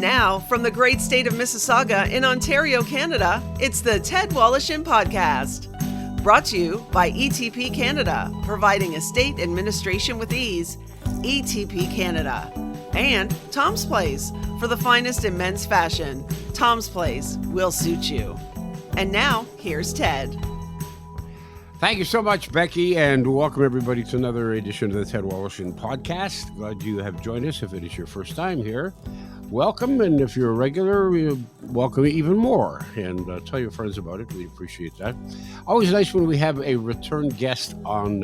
now, from the great state of Mississauga in Ontario, Canada, it's the Ted Wallachin Podcast. Brought to you by ETP Canada, providing estate administration with ease. ETP Canada. And Tom's Place, for the finest in men's fashion. Tom's Place will suit you. And now, here's Ted. Thank you so much, Becky, and welcome everybody to another edition of the Ted Wallachin Podcast. Glad you have joined us. If it is your first time here, welcome, and if you're a regular, welcome even more. And tell your friends about it. We appreciate that. Always nice when we have a return guest on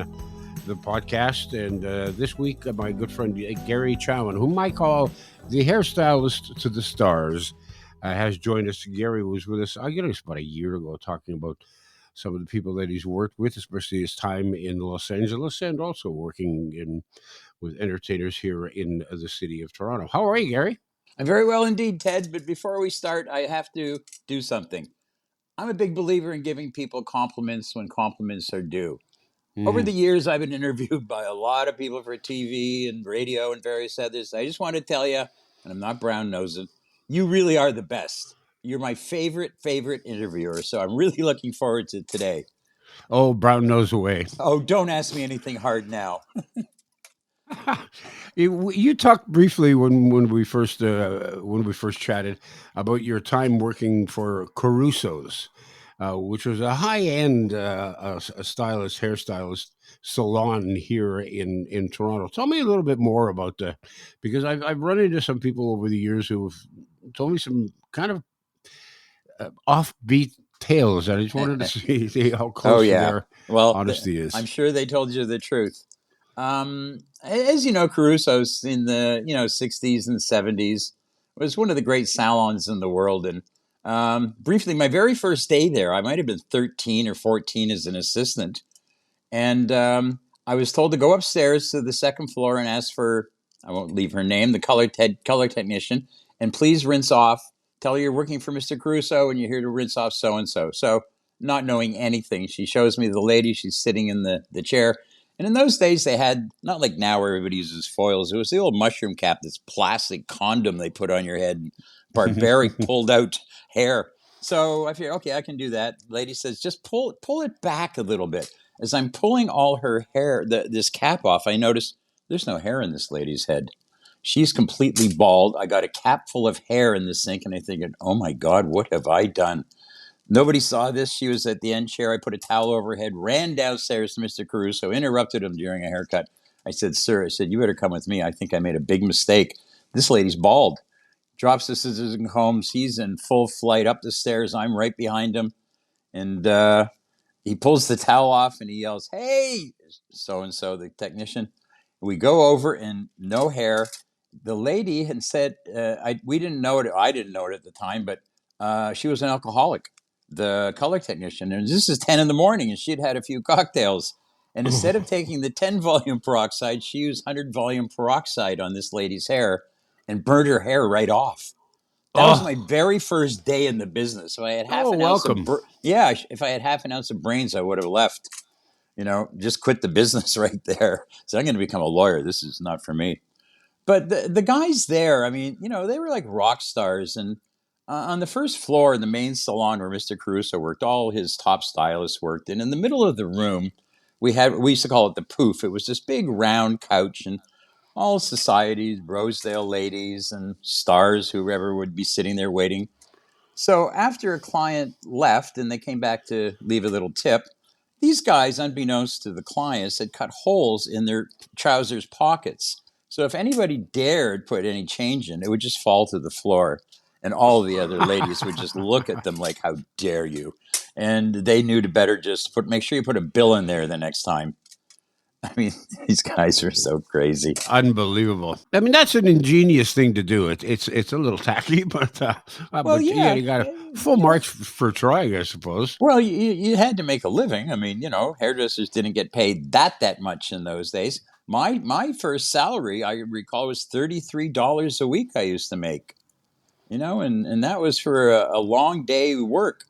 the podcast. And this week, my good friend Gary Chowen, whom I call the hairstylist to the stars, has joined us. Gary was with us, I guess, about a year ago, talking about some of the people that he's worked with, especially his time in Los Angeles and also working with entertainers here in the city of Toronto. How are you, Gary? I'm very well indeed, Ted. But before we start, I have to do something. I'm a big believer in giving people compliments when compliments are due. Over the years, I've been interviewed by a lot of people for TV and radio and various others. I just want to tell you, and I'm not brown-nosing, you really are the best. You're my favorite interviewer, so I'm really looking forward to today. Oh, brown nose away. Oh, don't ask me anything hard now. You talked briefly when we first chatted about your time working for Caruso's, which was a high-end a hairstylist salon here in Toronto. Tell me a little bit more about that, because I've run into some people over the years who have told me some kind of offbeat tales. I just wanted to see how close their honesty is. I'm sure they told you the truth. As you know, Caruso's in the 60s and 70s was one of the great salons in the world. And briefly, my very first day there, I might have been 13 or 14 as an assistant. And I was told to go upstairs to the second floor and ask for, I won't leave her name, the color technician, and please rinse off. Tell her you're working for Mr. Caruso and you're here to rinse off so-and-so. So not knowing anything, she shows me the lady. She's sitting in the chair. And in those days, they had, not like now where everybody uses foils. It was the old mushroom cap, this plastic condom they put on your head. Barbaric pulled out hair. So I figured, okay, I can do that. The lady says, just pull it back a little bit. As I'm pulling all her hair, this cap off, I notice there's no hair in this lady's head. She's completely bald. I got a cap full of hair in the sink, and I thinking, oh my God, what have I done? Nobody saw this. She was at the end chair. I put a towel over her head, ran downstairs to Mr. Caruso, interrupted him during a haircut. I said, sir, you better come with me. I think I made a big mistake. This lady's bald. Drops the scissors and combs. He's in full flight up the stairs. I'm right behind him. And he pulls the towel off and he yells, hey, so-and-so, the technician. We go over and no hair. The lady had said, we didn't know it. I didn't know it at the time, but she was an alcoholic, the color technician. And this is 10 in the morning and she'd had a few cocktails. And instead of taking the 10 volume peroxide, she used 100 volume peroxide on this lady's hair and burnt her hair right off. That was my very first day in the business. So I had half an ounce if I had half an ounce of brains, I would have left. Just quit the business right there. So I'm going to become a lawyer. This is not for me. But the guys there, I mean, they were like rock stars. And on the first floor in the main salon where Mr. Caruso worked, all his top stylists worked. And in the middle of the room, we used to call it the poof. It was this big round couch and all societies, Rosedale ladies and stars, whoever would be sitting there waiting. So after a client left and they came back to leave a little tip, these guys, unbeknownst to the clients, had cut holes in their trousers pockets. So if anybody dared put any change in, it would just fall to the floor. And all the other ladies would just look at them like, how dare you? And they knew to better just make sure you put a bill in there the next time. I mean, these guys are so crazy. Unbelievable. I mean, that's an ingenious thing to do. It's a little tacky, but you got full marks for trying, I suppose. Well, you had to make a living. I mean, hairdressers didn't get paid that much in those days. My first salary, I recall, was $33 a week I used to make. And that was for a long day work.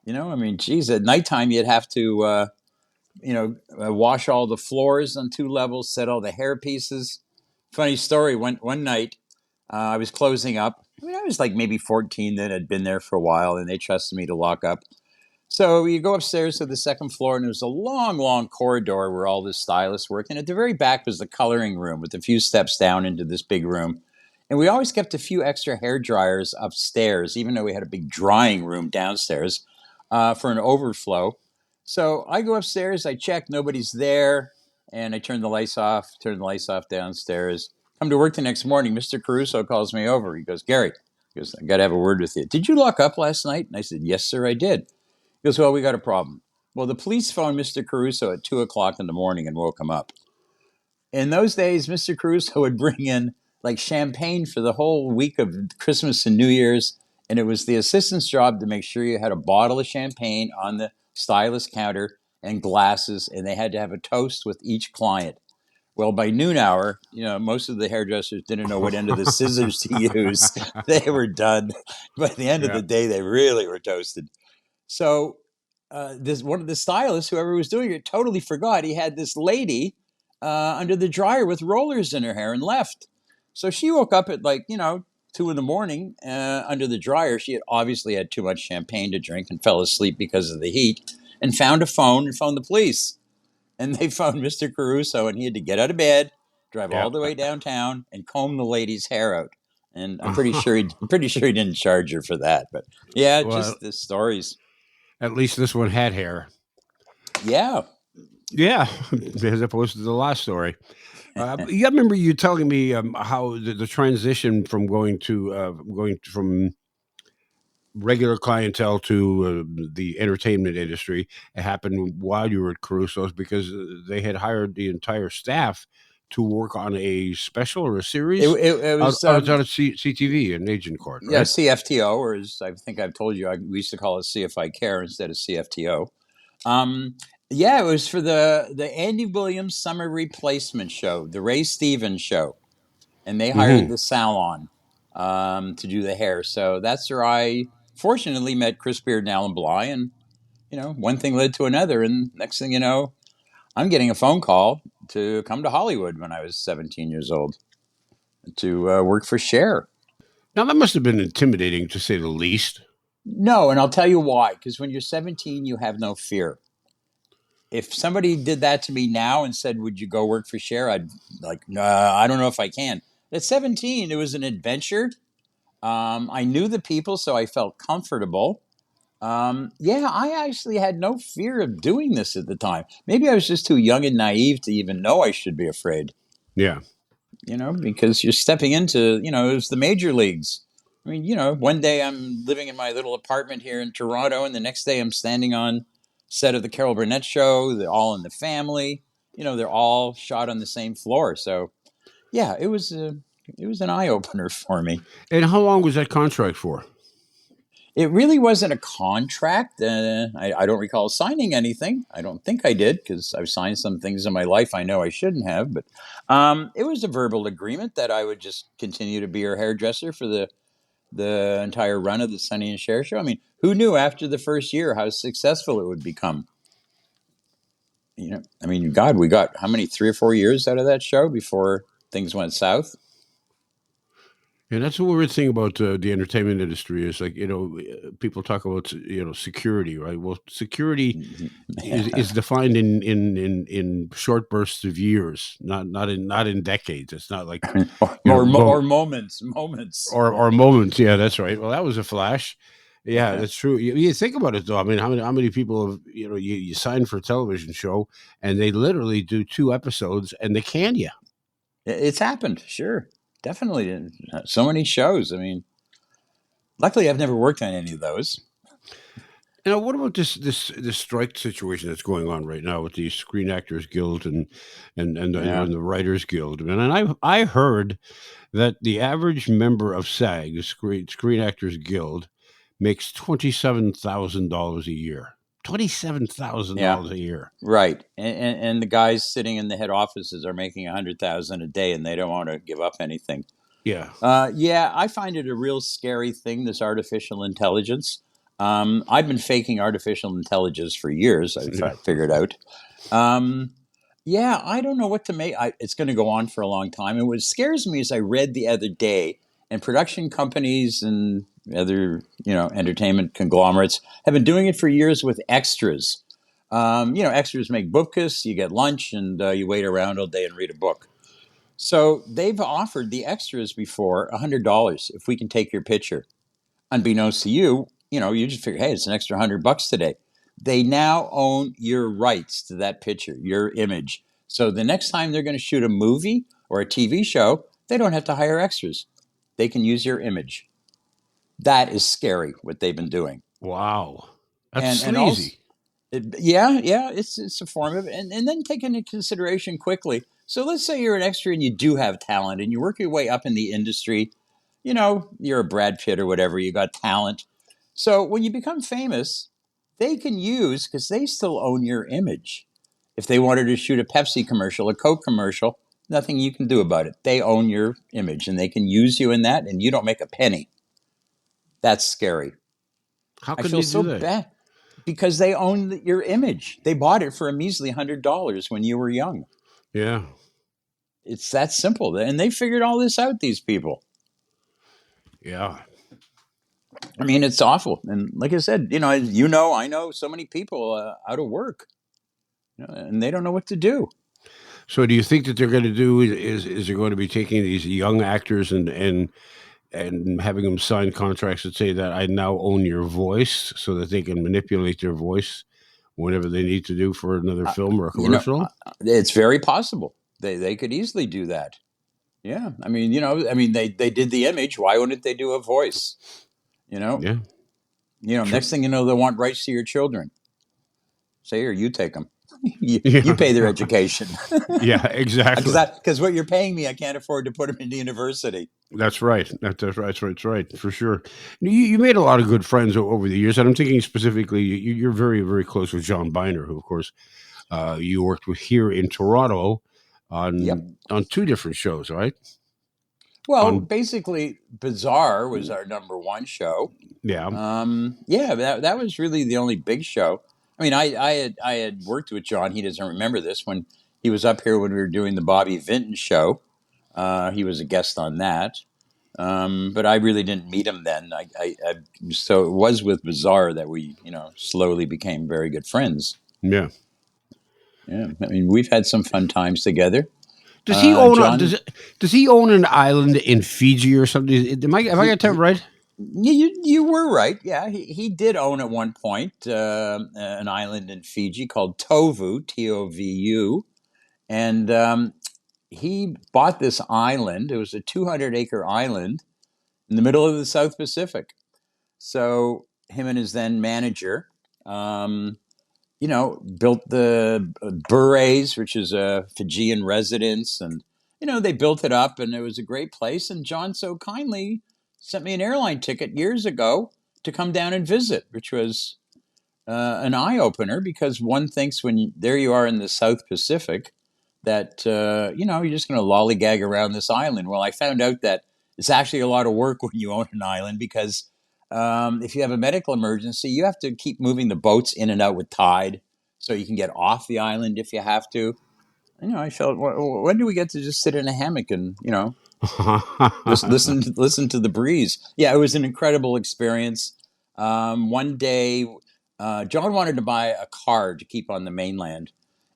I mean, geez, at nighttime you'd have to wash all the floors on 2 levels, set all the hair pieces. Funny story, one night I was closing up. I mean, I was like maybe 14 then. I'd been there for a while, and they trusted me to lock up. So you go upstairs to the second floor, and there's a long, long corridor where all the stylists work. And at the very back was the coloring room with a few steps down into this big room. And we always kept a few extra hair dryers upstairs, even though we had a big drying room downstairs for an overflow. So I go upstairs, I check, nobody's there, and I turn the lights off downstairs. Come to work the next morning, Mr. Caruso calls me over. He goes, Gary, he goes, I got to have a word with you. Did you lock up last night? And I said, yes, sir, I did. He goes, well, we got a problem. Well, the police phoned Mr. Caruso at 2:00 in the morning and woke him up. In those days, Mr. Caruso would bring in like champagne for the whole week of Christmas and New Year's. And it was the assistant's job to make sure you had a bottle of champagne on the stylist counter and glasses. And they had to have a toast with each client. Well, by noon hour, most of the hairdressers didn't know what end of the scissors to use. They were done. By the end of Yeah. the day, they really were toasted. So this one of the stylists, whoever was doing it, totally forgot he had this lady under the dryer with rollers in her hair and left. So she woke up at 2 in the morning under the dryer. She had obviously had too much champagne to drink and fell asleep because of the heat, and found a phone and phoned the police. And they phoned Mr. Caruso, and he had to get out of bed, drive Yeah. all the way downtown, and comb the lady's hair out. And I'm pretty sure he didn't charge her for that. But yeah, Well, just the stories. at least this one had hair. Yeah. Yeah, as opposed to the last story. You remember you telling me how the transition from going from regular clientele to the entertainment industry happened while you were at Caruso's because they had hired the entire staff to work on a special or a series It was out of CTV in Agent Court, right? CFTO, or as I think I've told you, we used to call it CFI Care instead of CFTO. It was for the Andy Williams Summer Replacement Show, the Ray Stevens Show, and they hired the salon to do the hair. So that's where I fortunately met Chris Beard and Alan Bly, and one thing led to another, and next thing you know, I'm getting a phone call to come to Hollywood when I was 17 years old to work for Cher. Now that must have been intimidating to say the least. No, and I'll tell you why. Because when you're 17, you have no fear. If somebody did that to me now and said, would you go work for Cher? I'd like, I don't know if I can. At 17, it was an adventure. I knew the people, so I felt comfortable. I actually had no fear of doing this at the time. Maybe I was just too young and naive to even know I should be afraid. Yeah. Because you're stepping into, it was the major leagues. I mean, one day I'm living in my little apartment here in Toronto, and the next day I'm standing on set of the Carol Burnett show. They're all in the family. They're all shot on the same floor. So, yeah, it was an eye opener for me. And how long was that contract for? It really wasn't a contract. I don't recall signing anything. I don't think I did, because I've signed some things in my life I know I shouldn't have. But it was a verbal agreement that I would just continue to be her hairdresser for the entire run of the Sonny and Cher show. I mean, who knew after the first year how successful it would become? God, we got how many, 3 or 4 years out of that show before things went south? And that's the weird thing about the entertainment industry is people talk about security, right? Well, security is defined in short bursts of years, not in decades. It's not like or moments or moments. Yeah, that's right. Well, that was a flash. Yeah, that's true. You think about it though. I mean, how many people have you sign for a television show and they literally do 2 episodes and they can you? It's happened, sure. Definitely. So many shows. I mean, luckily I've never worked on any of those. What about this strike situation that's going on right now with the Screen Actors Guild and the Writers Guild? And I heard that the average member of SAG, the Screen Actors Guild, makes $27,000 a year. $27,000 a year. Right. And the guys sitting in the head offices are making $100,000 a day, and they don't want to give up anything. Yeah. I find it a real scary thing, this artificial intelligence. I've been faking artificial intelligence for years. I've figured out. I don't know what to make. It's going to go on for a long time. And what scares me is I read the other day And production companies and other, entertainment conglomerates have been doing it for years with extras. Extras make bupkis, you get lunch, and you wait around all day and read a book. So they've offered the extras before $100 if we can take your picture. Unbeknownst to you, you just figure, hey, it's an extra $100 today. They now own your rights to that picture, your image. So the next time they're going to shoot a movie or a TV show, they don't have to hire extras. They can use your image. That is scary what they've been doing. Wow. That's And also, sleazy. it's a form of it. And then take into consideration quickly. So let's say you're an extra and you do have talent and you work your way up in the industry. You're a Brad Pitt or whatever, you got talent. So when you become famous, they can use, because they still own your image. If they wanted to shoot a Pepsi commercial, a Coke commercial, nothing you can do about it. They own your image and they can use you in that and you don't make a penny. That's scary. How I could feel they do so that? bad because they own your image. They bought it for a measly $100 when you were young. Yeah. It's that simple. And they figured all this out, these people. Yeah. I mean, it's awful. And like I said, I know so many people out of work, and they don't know what to do. So do you think that they're going to do is they're going to be taking these young actors and having them sign contracts that say that I now own your voice so that they can manipulate their voice whenever they need to do for another film or a commercial? It's very possible. They could easily do that. Yeah. I mean, they did the image. Why wouldn't they do a voice? Yeah. Next thing you know, they want rights to your children. Say, here, you take them. you Yeah. pay their education. Yeah, exactly. Because what you're paying me, I can't afford to put them into university. That's right. That's right, for sure. You made a lot of good friends over the years, and I'm thinking specifically, you're very, very close with John Biner, who, of course, you worked with here in Toronto Yep. on two different shows, right? Well, basically, Bizarre was our number one show. Yeah. That was really the only big show. I mean, I had worked with John. He doesn't remember this when he was up here when we were doing the Bobby Vinton show. He was a guest on that, but I really didn't meet him then. So it was with Bizarre that we slowly became very good friends. Yeah. Yeah, I mean, we've had some fun times together. Does he own John, does he own an island in Fiji or something? Have I got that right? You were right. Yeah, he did own at one point an island in Fiji called Tovu, Tovu, and he bought this island. It was a 200-acre island in the middle of the South Pacific. So him and his then manager, built the Bures, which is a Fijian residence, and they built it up, and it was a great place. And John so kindly sent me an airline ticket years ago to come down and visit, which was an eye opener, because one thinks there you are in the South Pacific that you're just going to lollygag around this island. Well, I found out that it's actually a lot of work when you own an island, because if you have a medical emergency, you have to keep moving the boats in and out with tide so you can get off the island if you have to. I felt, when do we get to just sit in a hammock and just listen to the breeze? Yeah, it was an incredible experience. One day, John wanted to buy a car to keep on the mainland,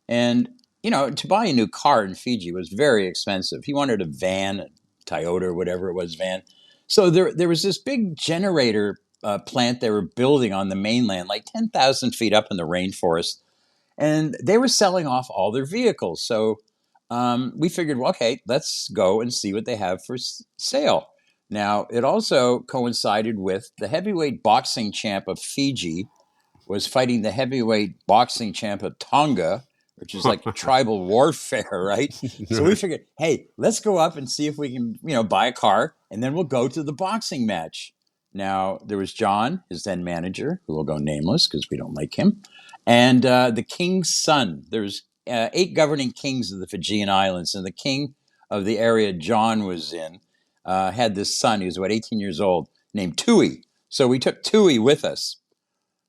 and to buy a new car in Fiji was very expensive. He wanted a van, a Toyota or whatever it was, van. So there was this big generator plant they were building on the mainland, like 10,000 feet up in the rainforest. And they were selling off all their vehicles. So we figured, well, okay, let's go and see what they have for sale. Now, it also coincided with the heavyweight boxing champ of Fiji was fighting the heavyweight boxing champ of Tonga, which is like tribal warfare, right? So we figured, hey, let's go up and see if we can, buy a car, and then we'll go to the boxing match. Now, there was John, his then manager, who will go nameless because we don't like him, and the king's son. There's 8 governing kings of the Fijian Islands, and the king of the area John was in had this son. He was about 18 years old, named Tui. So we took Tui with us.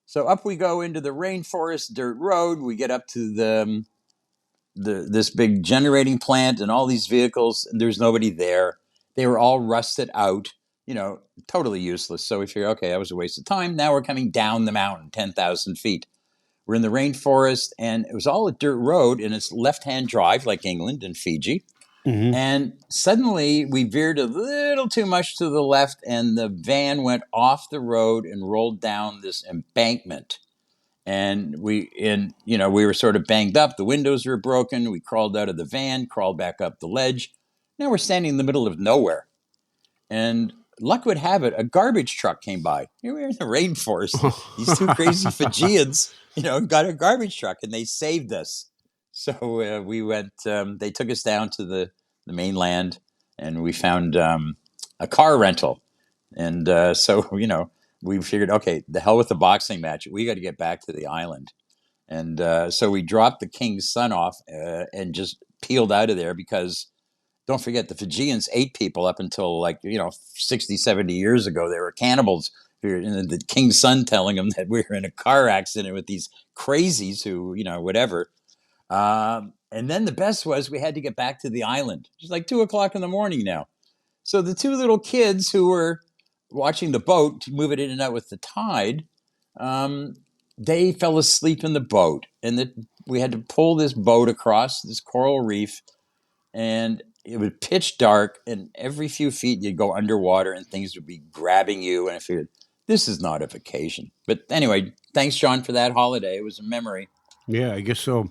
So up we go into the rainforest dirt road. We get up to this big generating plant and all these vehicles, and there's nobody there. They were all rusted out, totally useless. So we figured, okay, that was a waste of time. Now we're coming down the mountain, 10,000 feet. We're in the rainforest, and it was all a dirt road, and it's left-hand drive like England and Fiji. Hmm. And suddenly we veered a little too much to the left, and the van went off the road and rolled down this embankment. And we were sort of banged up. The windows were broken. We crawled out of the van, crawled back up the ledge. Now we're standing in the middle of nowhere. And luck would have it, a garbage truck came by. Here we are in the rainforest. These two crazy Fijians, got a garbage truck, and they saved us. So we went. They took us down to the mainland, and we found a car rental. And so we figured, okay, the hell with the boxing match. We got to get back to the island. And so we dropped the King's Son off and just peeled out of there because don't forget the Fijians ate people up until 60, 70 years ago. They were cannibals. And the King's Son telling them that we were in a car accident with these crazies who, whatever. And then the best was we had to get back to the island. It was like 2:00 in the morning now. So the two little kids who were watching the boat move it in and out with the tide, um, they fell asleep in the boat. And we had to pull this boat across this coral reef, and it was pitch dark, and every few feet you'd go underwater and things would be grabbing you. And I figured, this is not a vacation. But anyway, thanks, John, for that holiday. It was a memory. Yeah, I guess so.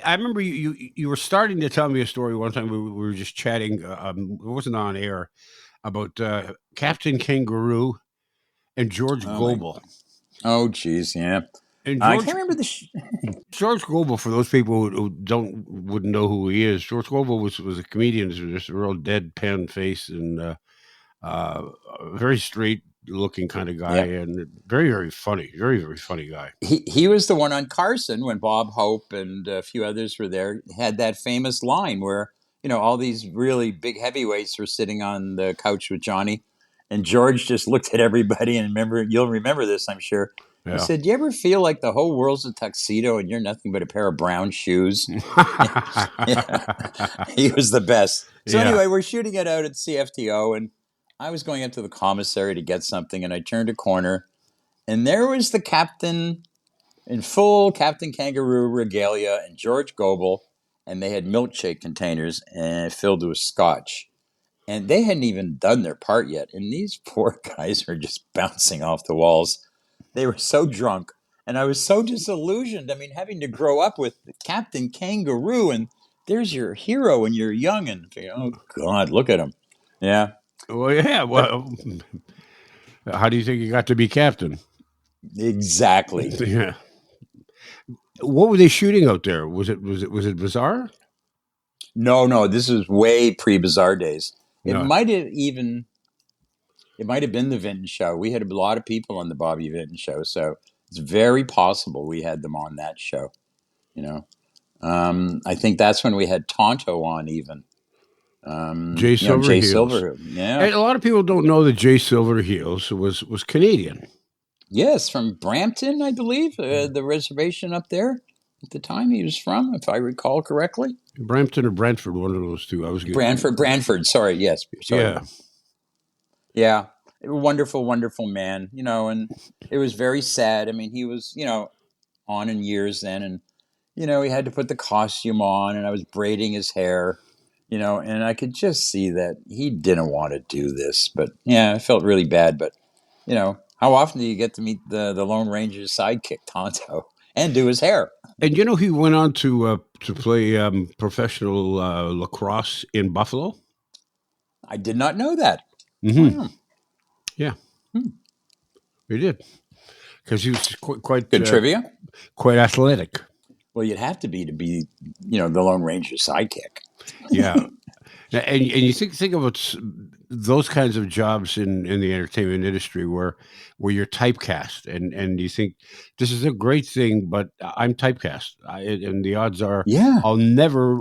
I remember you were starting to tell me a story one time. We were just chatting. It wasn't on air about Captain Kangaroo and George Oh, my. Gobel. Oh, geez, yeah. And I can't remember the. George Gobel, for those people who wouldn't know who he is, George Gobel was a comedian. He was just a real deadpan face and a very straight looking kind of guy, Yeah. and very, very funny, very, very funny guy. He was the one on Carson when Bob Hope and a few others were there. Had that famous line where all these really big heavyweights were sitting on the couch with Johnny, and George just looked at everybody and you'll remember this, I'm sure. He Yeah. said, "Do you ever feel like the whole world's a tuxedo and you're nothing but a pair of brown shoes?" Yeah. He was the best. So Yeah. anyway, we're shooting it out at CFTO, and I was going up to the commissary to get something, and I turned a corner, and there was the captain in full Captain Kangaroo regalia and George Gobel, and they had milkshake containers and filled with scotch. And they hadn't even done their part yet. And these poor guys were just bouncing off the walls. They were so drunk. And I was so disillusioned. I mean, having to grow up with Captain Kangaroo, and there's your hero when you're young, and oh, God, look at him. Yeah. Well, yeah. But Well, how do you think you got to be captain? exactly. Yeah. What were they shooting out there? Was it bizarre? No, this is way pre-bizarre days. It No. might have even It might have been the Vinton show. We had a lot of people on the Bobby Vinton show, so it's very possible we had them on that show. You know, I think that's when we had Tonto on, even. Jay Jay Silverheels. Silverheels. Yeah, And a lot of people don't know that Jay Silverheels was Canadian. yes, from Brampton, I believe, the reservation up there at the time he was from, if I recall correctly. Brampton or Brantford, one of those two. I was getting Branford. Sorry, yes, sorry. Yeah. Yeah, a wonderful, wonderful man. And it was very sad. I mean, he was, on in years then, and he had to put the costume on, and I was braiding his hair, and I could just see that he didn't want to do this. But yeah, I felt really bad. But how often do you get to meet the Lone Ranger's sidekick, Tonto, and do his hair? And he went on to play professional lacrosse in Buffalo. I did not know that. Mm-hmm. Wow. Yeah, Hmm. he did, because he was quite Good trivia. quite athletic. Well, you'd have to be the Lone Ranger's sidekick. Yeah, and you think about those kinds of jobs in the entertainment industry where you're typecast, and you think this is a great thing, but I'm typecast, and the odds are Yeah. I'll never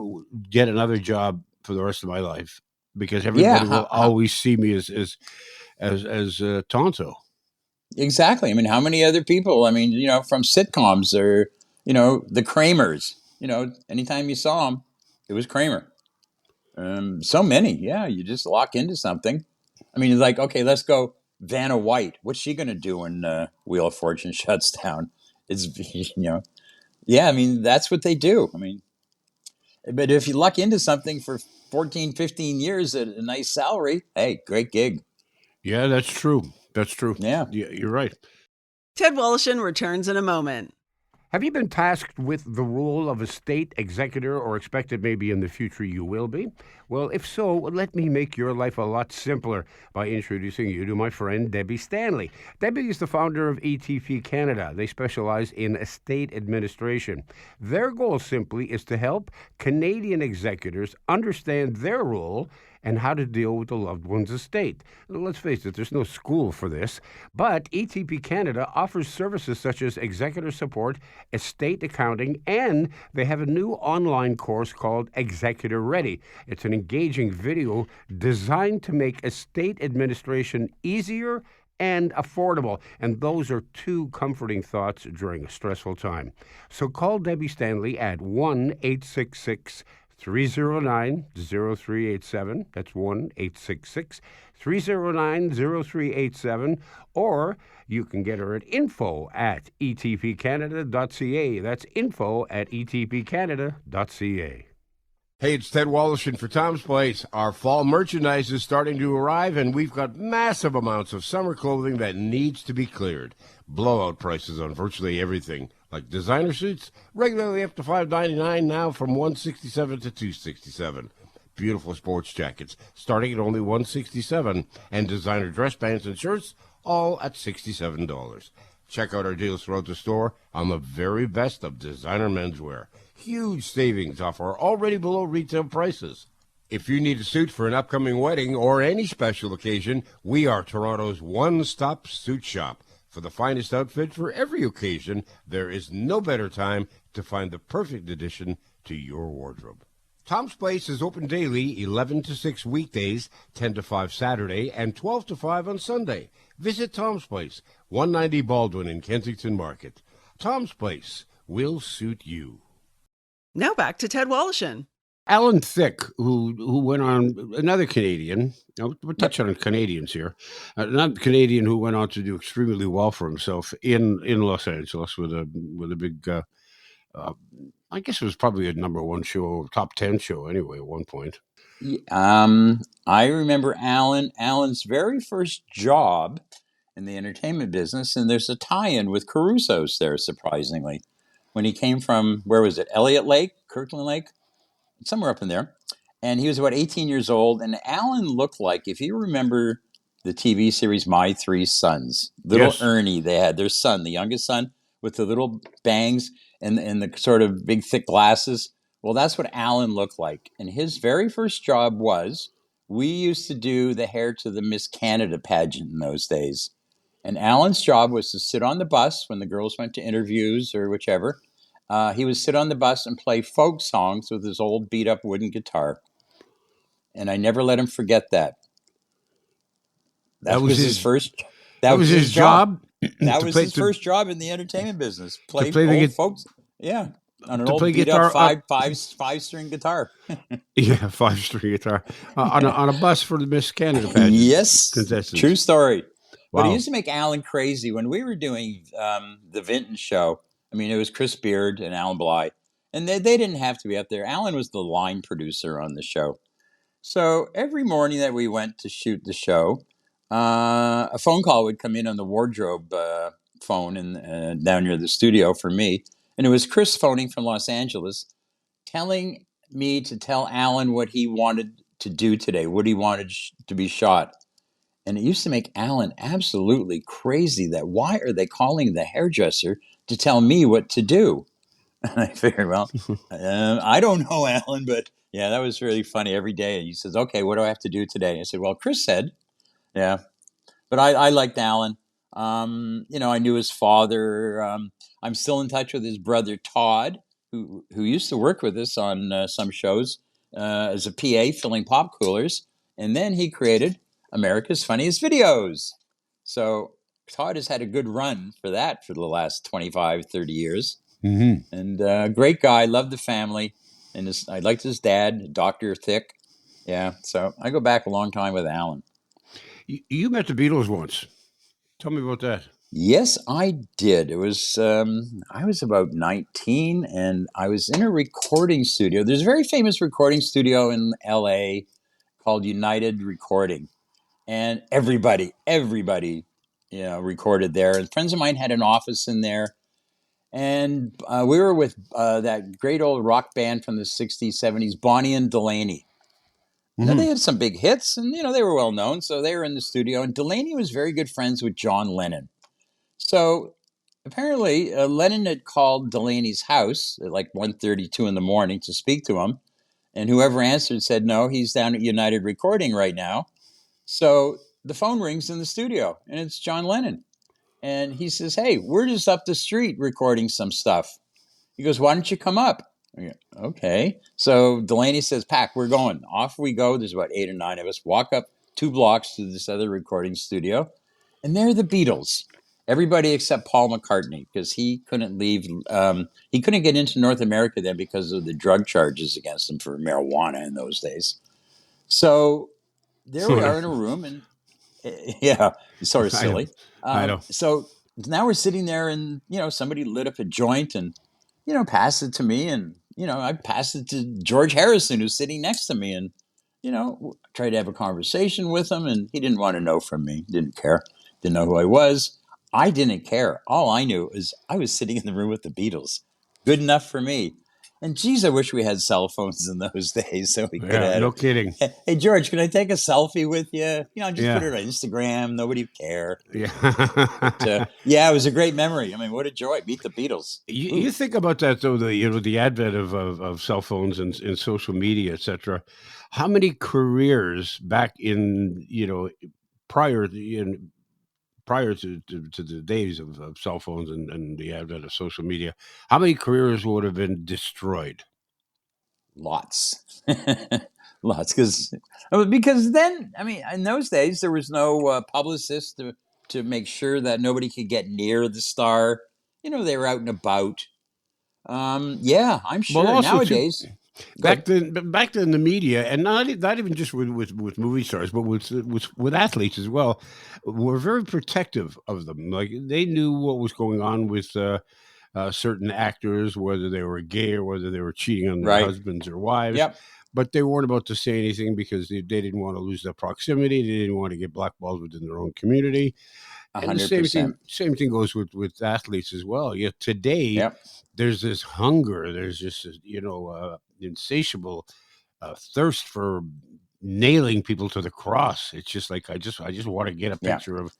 get another job for the rest of my life because everybody will always see me as Tonto. Exactly. I mean, how many other people? I mean, from sitcoms or the Kramers. Anytime you saw them, it was Kramer. So many. Yeah, you just lock into something. I mean, it's like, okay, let's go Vanna White. What's she going to do when Wheel of Fortune shuts down? It's, yeah, I mean, that's what they do. I mean, but if you luck into something for 14, 15 years at a nice salary, hey, great gig. Yeah, that's true. That's true. Yeah. Yeah, you're right. Ted Wallachin returns in a moment. Have you been tasked with the role of a state executor or expected maybe in the future you will be? Well, if so, let me make your life a lot simpler by introducing you to my friend Debbie Stanley. Debbie is the founder of ETP Canada. They specialize in estate administration. Their goal simply is to help Canadian executors understand their role and how to deal with the loved one's estate. Let's face it, there's no school for this, but ETP Canada offers services such as executor support, estate accounting, and they have a new online course called Executor Ready. It's an engaging video designed to make estate administration easier and affordable. And those are two comforting thoughts during a stressful time. So call Debbie Stanley at 1-866 309 0387. That's 1-866 309 0387. Or you can get her at info at etpcanada.ca. That's info at etpcanada.ca. Hey, it's Ted Wallachin for Tom's Place. Our fall merchandise is starting to arrive, and we've got massive amounts of summer clothing that needs to be cleared. Blowout prices on virtually everything, like designer suits, regularly up to $5.99, now from $167 to $267. Beautiful sports jackets, starting at only $167, and designer dress pants and shirts, all at $67. Check out our deals throughout the store on the very best of designer menswear. Huge savings off our already below retail prices. If you need a suit for an upcoming wedding or any special occasion, we are Toronto's one-stop suit shop. For the finest outfit for every occasion, there is no better time to find the perfect addition to your wardrobe. Tom's Place is open daily, 11 to 6 weekdays, 10 to 5 Saturday, and 12 to 5 on Sunday. Visit Tom's Place, 190 Baldwin in Kensington Market. Tom's Place will suit you. Now back to Ted Wallachin. Alan Thicke, who went on, another Canadian, we're touching on Canadians here, another Canadian who went on to do extremely well for himself in Los Angeles with a big, I guess it was probably a number one show, top 10 show anyway at one point. I remember Alan's very first job in the entertainment business, and there's a tie-in with Caruso's there, surprisingly. When he came from, where was it, Elliott Lake, Kirkland Lake? Somewhere up in there. And he was about 18 years old. And Alan looked like, if you remember the TV series My Three Sons, little Yes. Ernie, they had their son, the youngest son, with the little bangs and the sort of big, thick glasses. Well, that's what Alan looked like. And his very first job was, we used to do the hair to the Miss Canada pageant in those days. And Alan's job was to sit on the bus when the girls went to interviews or whichever. He would sit on the bus and play folk songs with his old beat-up wooden guitar. And I never let him forget that. That was his first. That was his job. That was his first job in the entertainment business. Play old folks. Yeah, on an old beat-up five-string guitar. Yeah, five-string guitar on a bus for the Miss Canada pageant. Yes, true story. Wow. But it used to make Alan crazy when we were doing the Vinton show. I mean, it was Chris Beard and Alan Bly, and they didn't have to be up there. Alan was the line producer on the show. So every morning that we went to shoot the show, a phone call would come in on the wardrobe phone and down near the studio for me. And it was Chris phoning from Los Angeles telling me to tell Alan what he wanted to do today, what he wanted to be shot. And it used to make Alan absolutely crazy that why are they calling the hairdresser to tell me what to do? And I figured, well, I don't know, Alan, but yeah, that was really funny every day. He says, okay, what do I have to do today? I said, well, Chris said, yeah, but I liked Alan. I knew his father. I'm still in touch with his brother, Todd, who used to work with us on some shows as a PA filling pop coolers. And then he created America's Funniest Videos. So Todd has had a good run for that for the last 25, 30 years. Mm-hmm. And great guy, loved the family. And I liked his dad, Dr. Thicke. Yeah. So I go back a long time with Alan. You met the Beatles once. Tell me about that. Yes, I did. It was I was about 19, and I was in a recording studio. There's a very famous recording studio in LA called United Recording, and everybody, recorded there. And friends of mine had an office in there, and we were with that great old rock band from the 60s, 70s, Bonnie and Delaney. Now, Hmm. they had some big hits, and they were well known, so they were in the studio. And Delaney was very good friends with John Lennon. So apparently, Lennon had called Delaney's house at like 1:32 in the morning to speak to him, and whoever answered said, "No, he's down at United Recording right now." So the phone rings in the studio, and it's John Lennon, and he says, "Hey, we're just up the street recording some stuff." He goes, "Why don't you come up?" Okay. So Delaney says, "Pack, we're going." Off we go. There's about 8 or 9 of us. Walk up 2 blocks to this other recording studio, and they're the Beatles. Everybody except Paul McCartney, because he couldn't leave. He couldn't get into North America then because of the drug charges against him for marijuana in those days. So there we are in a room, and yeah, it's sort of I know. silly. I know. So now we're sitting there, and somebody lit up a joint, and passed it to me, and I passed it to George Harrison, who's sitting next to me, and tried to have a conversation with him, and he didn't want to know from me. Didn't care. Didn't know who I was. I didn't care. All I knew is I was sitting in the room with the Beatles. Good enough for me. And geez, I wish we had cell phones in those days so we could Yeah, have. no kidding. Hey George, can I take a selfie with you? Just put Yeah, it on Instagram. Nobody would care. yeah. Yeah, it was a great memory. I mean, what a joy! Meet the Beatles. You Ooh, think about that though, the advent of cell phones and social media, etc. How many careers back in prior prior to the days of cell phones and the advent of social media, how many careers would have been destroyed? lots, lots. Because then, I mean, in those days there was no publicist to make sure that nobody could get near the star. They were out and about. Yeah, I'm Well, sure also too, nowadays. Good. back then the media, and not even just with movie stars, but with athletes as well, were very protective of them. Like they knew what was going on with certain actors, whether they were gay or whether they were cheating on their Right. husbands or wives. Yep. But they weren't about to say anything because they didn't want to lose their proximity. They didn't want to get blackballed within their own community. A And the hundred same percent. thing goes with athletes as well. Yet today, Yep. there's this hunger. There's just insatiable thirst for nailing people to the cross. It's just like I just want to get a Yeah. picture of It's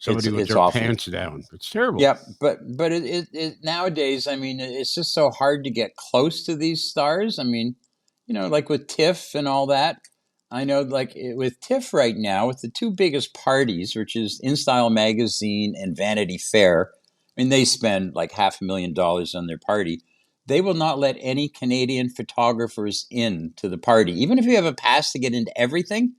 somebody with it's their awful. pants down. It's terrible. Yeah, but it nowadays, I mean, it's just so hard to get close to these stars. I mean, like with TIFF and all that. I know, like with TIFF right now, with the two biggest parties, which is In Style Magazine and Vanity Fair. I mean, they spend like $500,000 on their party. They will not let any Canadian photographers in to the party, even if you have a pass to get into everything.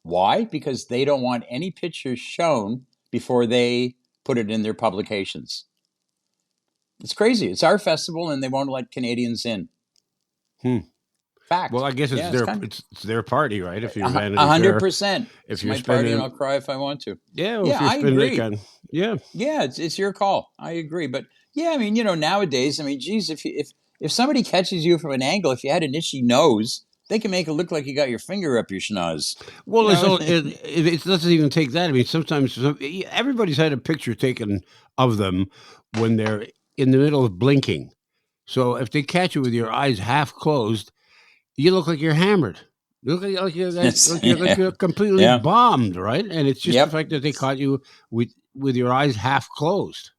Why? Because they don't want any pictures shown before they put it in their publications. It's crazy. It's our festival, and they won't let Canadians in. Hmm. Well, Fact. I guess Yeah, it's kind it's their party, right? If you're of Vanity hundred Fair, percent. if It's you're my party, and I'll spending, cry if I want to. yeah, well, if Yeah, you're I spending that agree. kind, yeah. Yeah, it's your call. I agree. But yeah, I mean, nowadays, I mean, geez, if somebody catches you from an angle, if you had an itchy nose, they can make it look like you got your finger up your schnoz. You Well, know, it doesn't even take that. I mean, sometimes everybody's had a picture taken of them when they're in the middle of blinking. So if they catch you with your eyes half closed, you look like you're hammered. You look it's like yeah, you're completely yeah, bombed, right? And it's just the yep. fact that they caught you with your eyes half closed.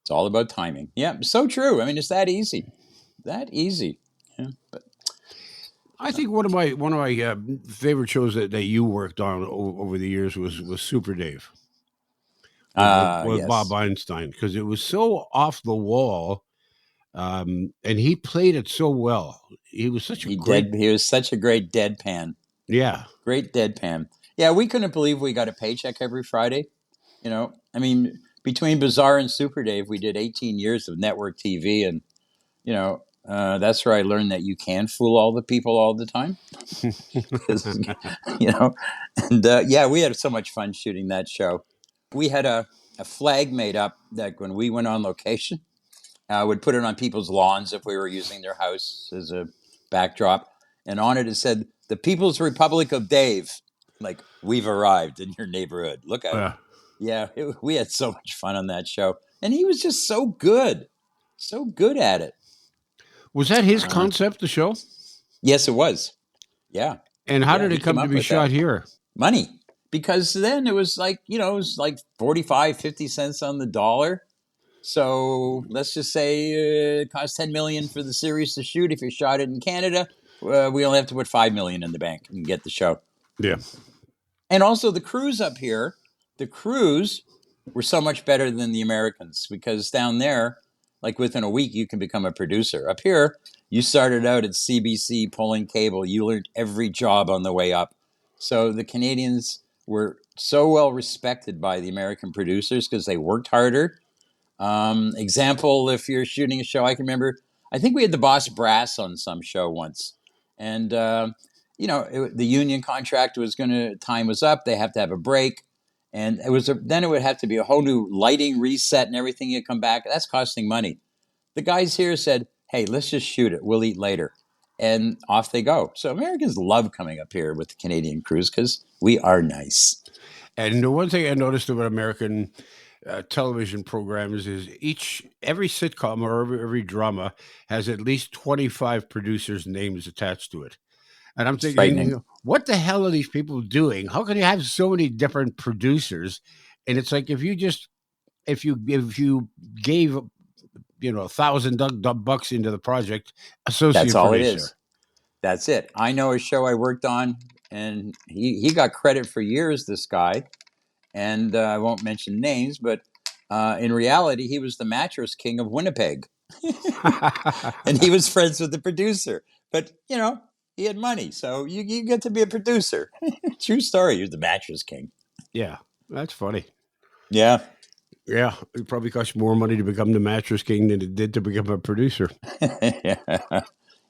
It's all about timing. Yeah, so true. I mean, it's that easy. That easy. Yeah, but I think one of my favorite shows that you worked on over the years was Super Dave with Bob yes, Einstein because it was so off the wall, and he played it so well. He was such a great, he was such a great deadpan. yeah. Great deadpan. Yeah, we couldn't believe we got a paycheck every Friday. I mean, between Bizarre and Super Dave, we did 18 years of network TV, and that's where I learned that you can fool all the people all the time. 'Cause, you know, and yeah, we had so much fun shooting that show. We had a flag made up that when we went on location, would put it on people's lawns if we were using their house as a backdrop. And on it said, "The People's Republic of Dave." Like, we've arrived in your neighborhood. Look out. Yeah, we had so much fun on that show. And he was just so good. So good at it. Was that his concept, the show? Yes, it was. Yeah. And how Yeah, did he it come came to up be with shot that. here? Money. Because then it was like, it was like 45, 50 cents on the dollar. So let's just say it cost $10 million for the series to shoot. If you shot it in Canada, we only have to put $5 million in the bank and get the show. Yeah. And also the crews up here, the crews were so much better than the Americans, because down there, like within a week, you can become a producer. Up here, you started out at CBC pulling cable. You learned every job on the way up. So the Canadians were so well respected by the American producers because they worked harder. Example, if you're shooting a show, I can remember, I think we had the Boss Brass on some show once. And, the union contract was time was up. They have to have a break. And then it would have to be a whole new lighting reset and everything. You come back. That's costing money. The guys here said, "Hey, let's just shoot it. We'll eat later." And off they go. So Americans love coming up here with the Canadian crews because we are nice. And the one thing I noticed about American television programs is every sitcom or every drama has at least 25 producers' names attached to it. And I'm thinking, what the hell are these people doing? How can you have so many different producers? And it's like if you gave $1,000 into the project, associate That's all producer. it is. That's it. I know a show I worked on, and he got credit for years, this guy. And I won't mention names, but in reality, he was the mattress king of Winnipeg. And he was friends with the producer. But, he had money. So you get to be a producer. True story. You're the mattress king. Yeah, that's funny. Yeah. Yeah, it probably cost more money to become the mattress king than it did to become a producer. Yeah.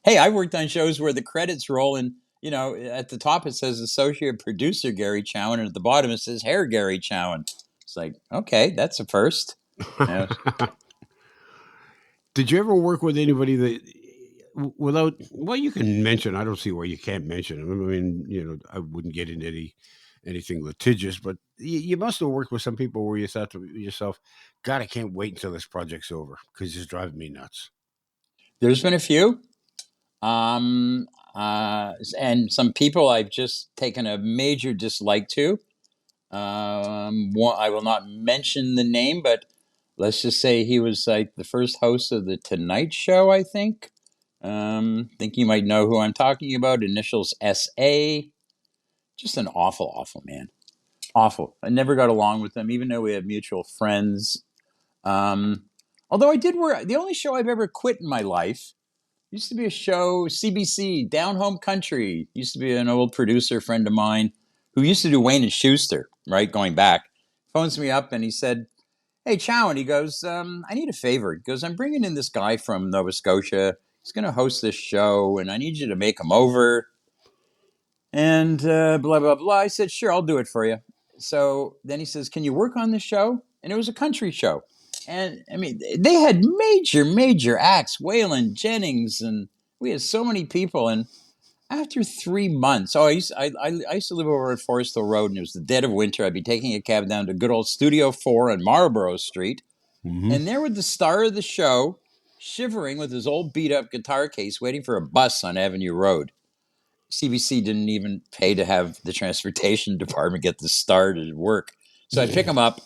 Hey, I worked on shows where the credits roll and, at the top it says associate producer Gary Chowen, and at the bottom it says hair Gary Chowen. It's like, okay, that's a first. Yeah. Did you ever work with anybody that you can mention, I don't see why you can't mention them. I mean, I wouldn't get into anything litigious, but you must have worked with some people where you thought to yourself, God, I can't wait until this project's over because it's driving me nuts. There's been a few. And some people I've just taken a major dislike to. I will not mention the name, but let's just say he was like the first host of the Tonight Show, I think. Think you might know who I'm talking about. Initials SA. Just an awful, awful man. Awful. I never got along with him, even though we had mutual friends. Although I did work, the only show I've ever quit in my life used to be a show, CBC, Down Home Country. Used to be an old producer friend of mine who used to do Wayne and Schuster, right, going back. Phones me up and he said, "Hey, Chowen," he goes, "I need a favor." He goes, "I'm bringing in this guy from Nova Scotia. He's going to host this show, and I need you to make him over." And blah, blah, blah. I said, "Sure, I'll do it for you." So then he says, "Can you work on the show?" And it was a country show. And I mean, they had major, major acts, Waylon Jennings, and we had so many people. And after 3 months, I used to live over at Forest Hill Road, and it was the dead of winter. I'd be taking a cab down to good old Studio 4 on Marlborough Street. Mm-hmm. And there was the star of the show, shivering with his old beat-up guitar case, waiting for a bus on Avenue Road. CBC didn't even pay to have the transportation department get the star to work. So I'd pick him up.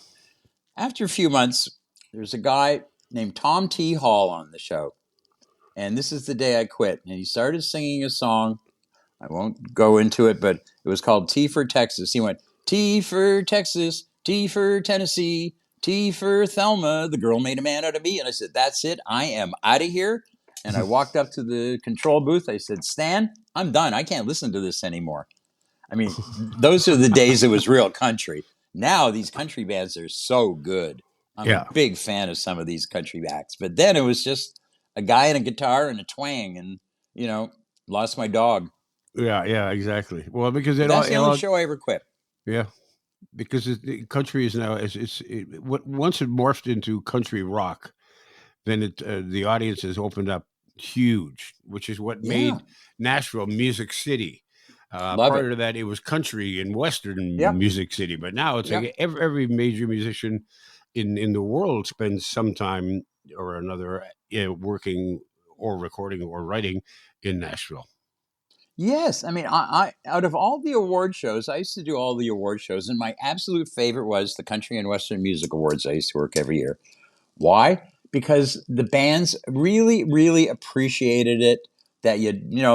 After a few months, there's a guy named Tom T. Hall on the show. And this is the day I quit. And he started singing a song. I won't go into it, but it was called T for Texas. He went, "T for Texas, T for Tennessee, T for Thelma. The girl made a man out of me." And I said, "That's it. I am out of here." And I walked up to the control booth. I said, "Stan, I'm done. I can't listen to this anymore." I mean, those are the days it was real country. Now these country bands are so good. I'm a big fan of some of these country acts. But then it was just a guy and a guitar and a twang and, lost my dog. Yeah, exactly. Well, because But that's the only show I ever quit. yeah, because country is now once it morphed into country rock, then the audience has opened up huge, which is what Yeah, made Nashville Music City. love it. Prior to that, it was country and western Yep, music city, but now it's yep. like every major musician in the world spends some time or another working or recording or writing in Nashville. Yes, I mean, I out of all the award shows, I used to do all the award shows, and my absolute favorite was the Country and Western Music Awards. I used to work every year. Why? Because the bands really, really appreciated it. That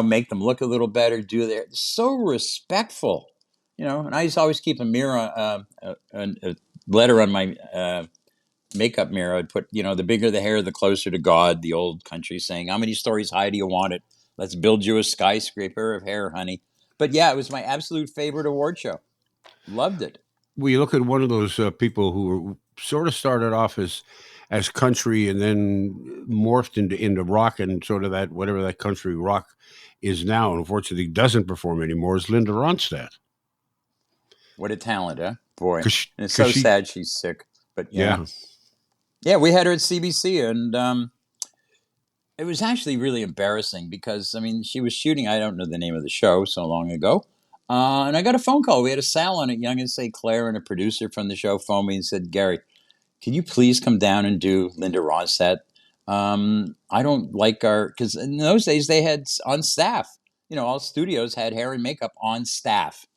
make them look a little better. Do their so respectful, And I used to always keep a mirror, a letter on my makeup mirror. I'd put, the bigger the hair, the closer to God. The old country saying, "How many stories high do you want it? Let's build you a skyscraper of hair, honey." But yeah, it was my absolute favorite award show. Loved it. We look at one of those people who sort of started off as country and then morphed into rock and sort of that whatever that country rock is now, and unfortunately doesn't perform anymore, is Linda Ronstadt. What a talent, huh? Boy. Cause And it's so she, sad she's sick. But yeah. Yeah, we had her at CBC, and it was actually really embarrassing because, I mean, she was shooting, I don't know the name of the show, so long ago. And I got a phone call. We had a salon at Young and St. Clair, and a producer from the show phoned me and said, "Gary, can you please come down and do Linda Ronstadt? I don't like because in those days they had on staff, all studios had hair and makeup on staff.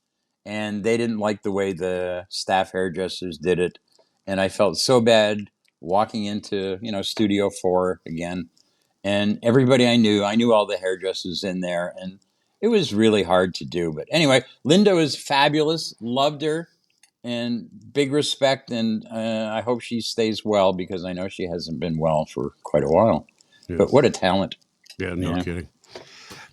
And they didn't like the way the staff hairdressers did it. And I felt so bad walking into, Studio 4 again. And everybody I knew all the hairdressers in there. And it was really hard to do. But anyway, Linda was fabulous. Loved her. And big respect. And I hope she stays well because I know she hasn't been well for quite a while. Yeah. But what a talent. Yeah, no kidding.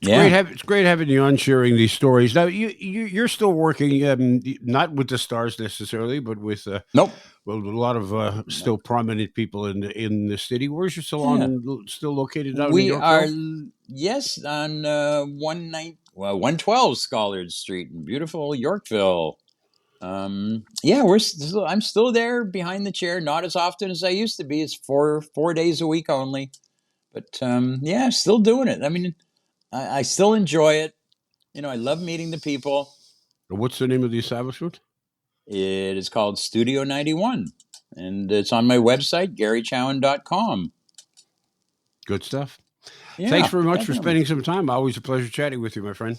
It's great having you on sharing these stories. Now you're still working, not with the stars necessarily, but with nope. Well, a lot of still prominent people in the city. Where's your salon still located down in Yorkville? Yes, on 112 Schollard Street in beautiful Yorkville. I'm still there behind the chair, not as often as I used to be. It's four days a week only, but still doing it. I mean, I still enjoy it. I love meeting the people. What's the name of the establishment? It is called Studio 91, and it's on my website, GaryChowen.com. Good stuff. Yeah, thanks very much for spending some time. Always a pleasure chatting with you, my friend.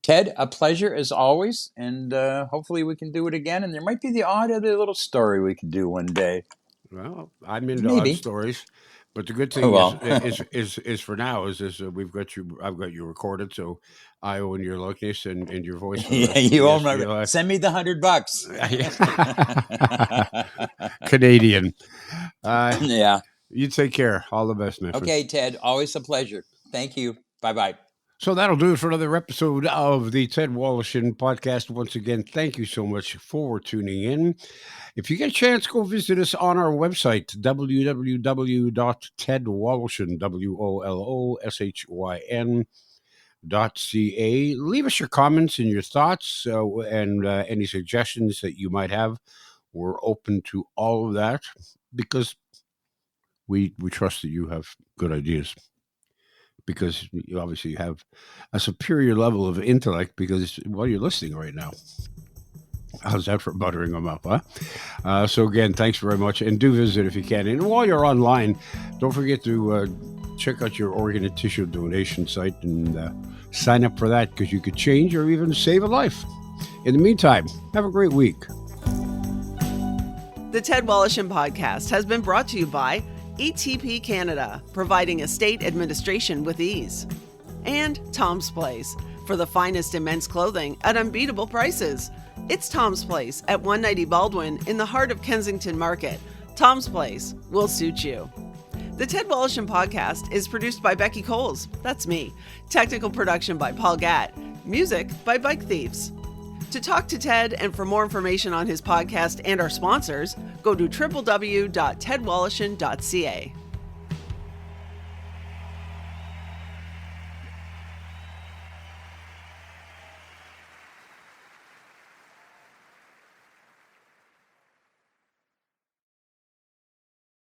Ted, a pleasure as always, and hopefully we can do it again. And there might be the odd other little story we could do one day. Well, I'm into odd stories. But the good thing is for now is I've got you recorded, so I own your likeness and your voice. Yeah, you own my. Send me the $100. Canadian. Yeah. You take care. All the best, man. Okay, Ted. Always a pleasure. Thank you. Bye-bye. So that'll do it for another episode of the Ted Woloshyn podcast. Once again, thank you so much for tuning in. If you get a chance, go visit us on our website, www.tedwoloshyn.ca. Leave us your comments and your thoughts and any suggestions that you might have. We're open to all of that because we trust that you have good ideas. Because you obviously have a superior level of intellect because, you're listening right now. How's that for buttering them up, huh? So again, thanks very much. And do visit if you can. And while you're online, don't forget to check out your organ and tissue donation site and sign up for that because you could change or even save a life. In the meantime, have a great week. The Ted Woloshyn podcast has been brought to you by ETP Canada, providing estate administration with ease. And Tom's Place, for the finest in men's clothing at unbeatable prices. It's Tom's Place at 190 Baldwin in the heart of Kensington Market. Tom's Place will suit you. The Ted Woloshyn podcast is produced by Becky Coles. That's me. Technical production by Paul Gatt. Music by Bike Thieves. To talk to Ted and for more information on his podcast and our sponsors, go to www.tedwoloshyn.ca.